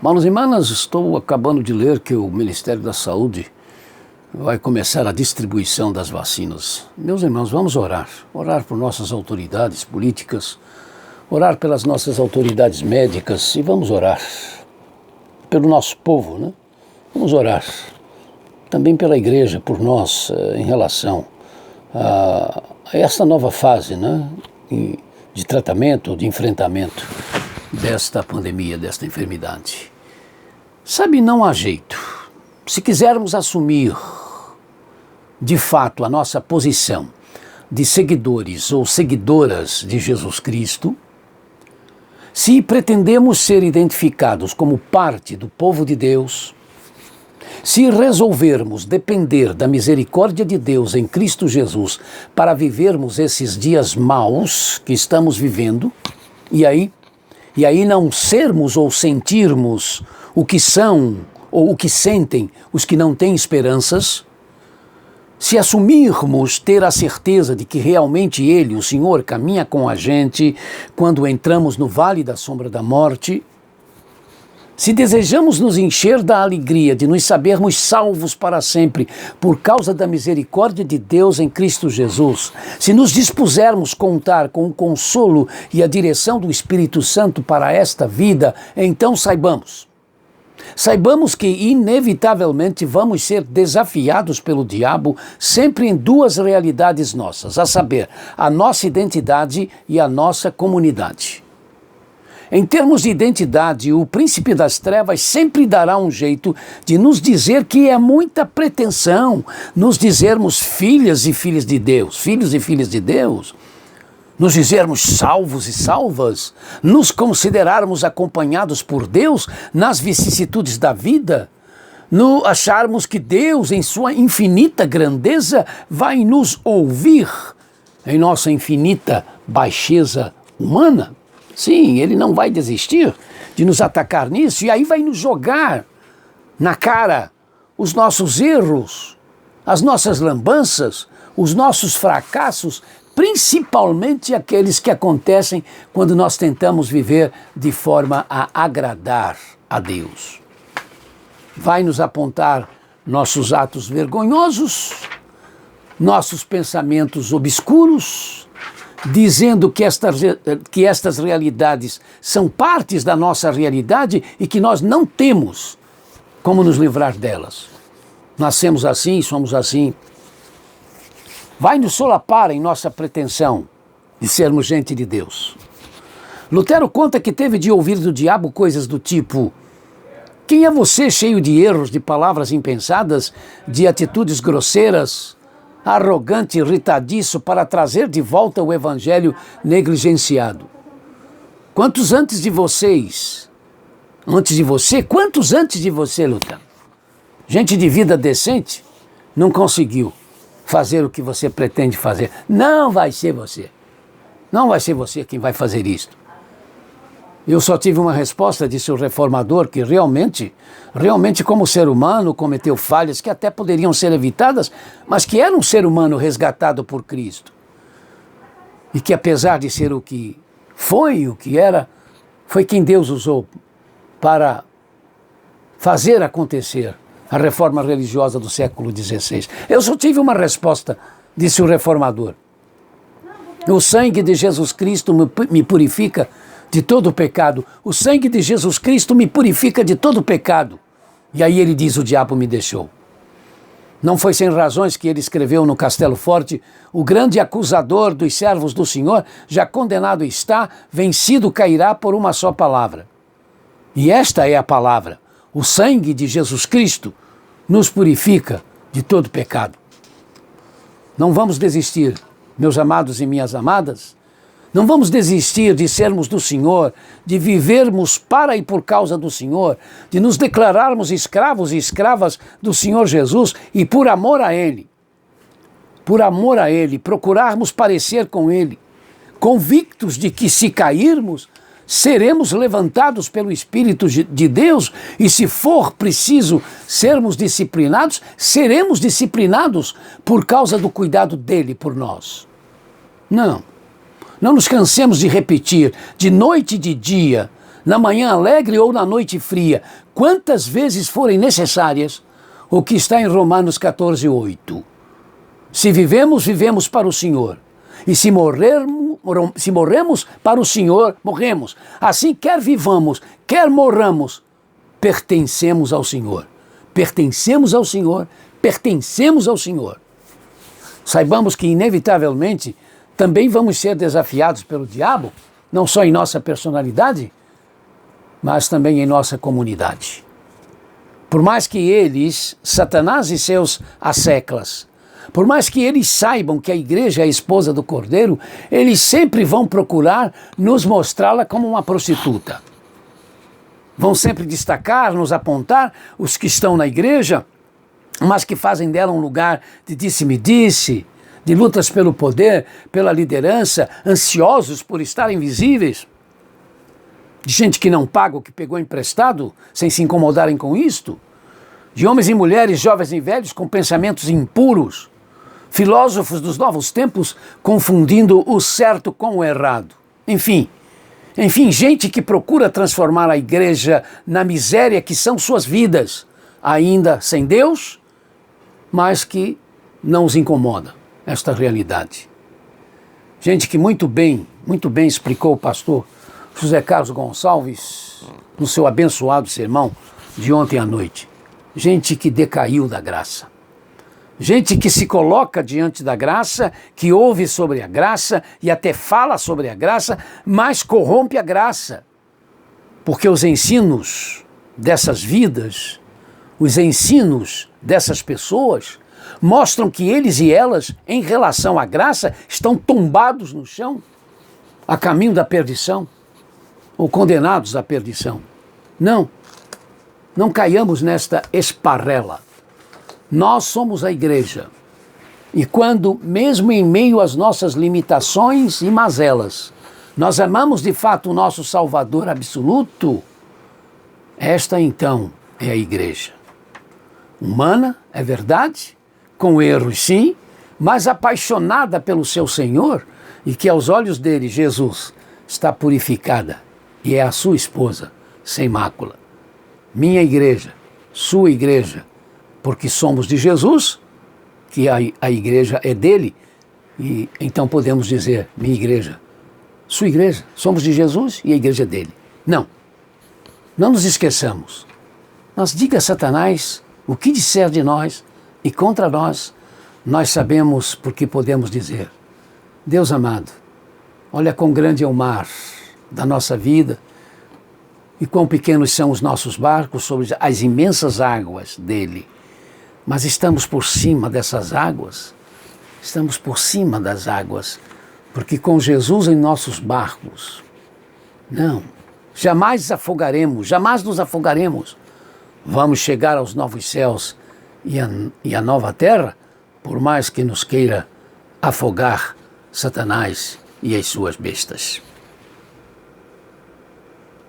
Manos e manas, estou acabando de ler que o Ministério da Saúde vai começar a distribuição das vacinas. Meus irmãos, vamos orar. Orar por nossas autoridades políticas, orar pelas nossas autoridades médicas e vamos orar pelo nosso povo, né? Vamos orar também pela igreja, por nós, em relação a esta nova fase, né? De tratamento, de enfrentamento desta pandemia, desta enfermidade. Sabe, não há jeito. Se quisermos assumir, de fato, a nossa posição de seguidores ou seguidoras de Jesus Cristo, se pretendemos ser identificados como parte do povo de Deus, se resolvermos depender da misericórdia de Deus em Cristo Jesus para vivermos esses dias maus que estamos vivendo, e aí não sermos ou sentirmos o que são ou o que sentem os que não têm esperanças, se assumirmos ter a certeza de que realmente Ele, o Senhor, caminha com a gente quando entramos no vale da sombra da morte, se desejamos nos encher da alegria de nos sabermos salvos para sempre por causa da misericórdia de Deus em Cristo Jesus, se nos dispusermos contar com o consolo e a direção do Espírito Santo para esta vida, então saibamos que inevitavelmente vamos ser desafiados pelo diabo sempre em duas realidades nossas, a saber, a nossa identidade e a nossa comunidade. Em termos de identidade, o príncipe das trevas sempre dará um jeito de nos dizer que é muita pretensão nos dizermos filhas e filhos de Deus, nos dizermos salvos e salvas, nos considerarmos acompanhados por Deus nas vicissitudes da vida, no acharmos que Deus, em sua infinita grandeza, vai nos ouvir em nossa infinita baixeza humana. Sim, Ele não vai desistir de nos atacar nisso, e aí vai nos jogar na cara os nossos erros, as nossas lambanças, os nossos fracassos, principalmente aqueles que acontecem quando nós tentamos viver de forma a agradar a Deus. Vai nos apontar nossos atos vergonhosos, nossos pensamentos obscuros, dizendo que estas realidades são partes da nossa realidade e que nós não temos como nos livrar delas. Nascemos assim, somos assim. Vai nos solapar em nossa pretensão de sermos gente de Deus. Lutero conta que teve de ouvir do diabo coisas do tipo: quem é você, cheio de erros, de palavras impensadas, de atitudes grosseiras, arrogante, irritadiço, para trazer de volta o evangelho negligenciado? Quantos antes de você, Lutero? Gente de vida decente não conseguiu fazer o que você pretende fazer. Não vai ser você. Não vai ser você quem vai fazer isto. Eu só tive uma resposta, disse o reformador, que realmente como ser humano cometeu falhas que até poderiam ser evitadas, mas que era um ser humano resgatado por Cristo. E que apesar de ser o que era, foi quem Deus usou para fazer acontecer a reforma religiosa do século XVI. Eu só tive uma resposta, disse o reformador. O sangue de Jesus Cristo me purifica de todo o pecado. O sangue de Jesus Cristo me purifica de todo o pecado. E aí ele diz: o diabo me deixou. Não foi sem razões que ele escreveu no Castelo Forte: o grande acusador dos servos do Senhor, já condenado está, vencido cairá por uma só palavra. E esta é a palavra: o sangue de Jesus Cristo nos purifica de todo pecado. Não vamos desistir, meus amados e minhas amadas. Não vamos desistir de sermos do Senhor, de vivermos para e por causa do Senhor, de nos declararmos escravos e escravas do Senhor Jesus e por amor a Ele, procurarmos parecer com Ele, convictos de que se cairmos, seremos levantados pelo Espírito de Deus e se for preciso sermos disciplinados, seremos disciplinados por causa do cuidado dEle por nós. Não nos cansemos de repetir de noite e de dia na manhã alegre ou na noite fria, quantas vezes forem necessárias, o que está em Romanos 14:8. Se vivemos, vivemos para o Senhor. E se morremos para o Senhor, morremos. Assim, quer vivamos, quer morramos, pertencemos ao Senhor. Pertencemos ao Senhor, pertencemos ao Senhor. Saibamos que, inevitavelmente, também vamos ser desafiados pelo diabo, não só em nossa personalidade, mas também em nossa comunidade. Por mais que eles, Satanás e seus asseclas, por mais que eles saibam que a igreja é a esposa do Cordeiro, eles sempre vão procurar nos mostrá-la como uma prostituta. Vão sempre destacar, nos apontar os que estão na igreja, mas que fazem dela um lugar de disse-me-disse, de lutas pelo poder, pela liderança, ansiosos por estarem visíveis, de gente que não paga o que pegou emprestado, sem se incomodarem com isto, de homens e mulheres, jovens e velhos, com pensamentos impuros, filósofos dos novos tempos, confundindo o certo com o errado. Enfim, gente que procura transformar a igreja na miséria que são suas vidas, ainda sem Deus, mas que não os incomoda esta realidade. Gente que muito bem explicou o pastor José Carlos Gonçalves no seu abençoado sermão de ontem à noite. Gente que decaiu da graça. Gente que se coloca diante da graça, que ouve sobre a graça e até fala sobre a graça, mas corrompe a graça. Porque os ensinos dessas vidas, os ensinos dessas pessoas, mostram que eles e elas, em relação à graça, estão tombados no chão, a caminho da perdição, ou condenados à perdição. Não caiamos nesta esparrela. Nós somos a igreja. E quando, mesmo em meio às nossas limitações e mazelas, nós amamos de fato o nosso Salvador absoluto, esta então é a igreja. Humana, é verdade, com erros sim, mas apaixonada pelo seu Senhor e que aos olhos dele, Jesus, está purificada e é a sua esposa, sem mácula. Minha igreja, sua igreja, porque somos de Jesus, que a igreja é dele, e então podemos dizer, minha igreja, sua igreja, somos de Jesus e a igreja é dele. Não nos esqueçamos. Mas diga a Satanás o que disser de nós e contra nós sabemos porque podemos dizer, Deus amado, olha quão grande é o mar da nossa vida e quão pequenos são os nossos barcos sobre as imensas águas dele. Mas estamos por cima dessas águas, estamos por cima das águas, porque com Jesus em nossos barcos, jamais nos afogaremos. Vamos chegar aos novos céus e a nova terra, por mais que nos queira afogar Satanás e as suas bestas.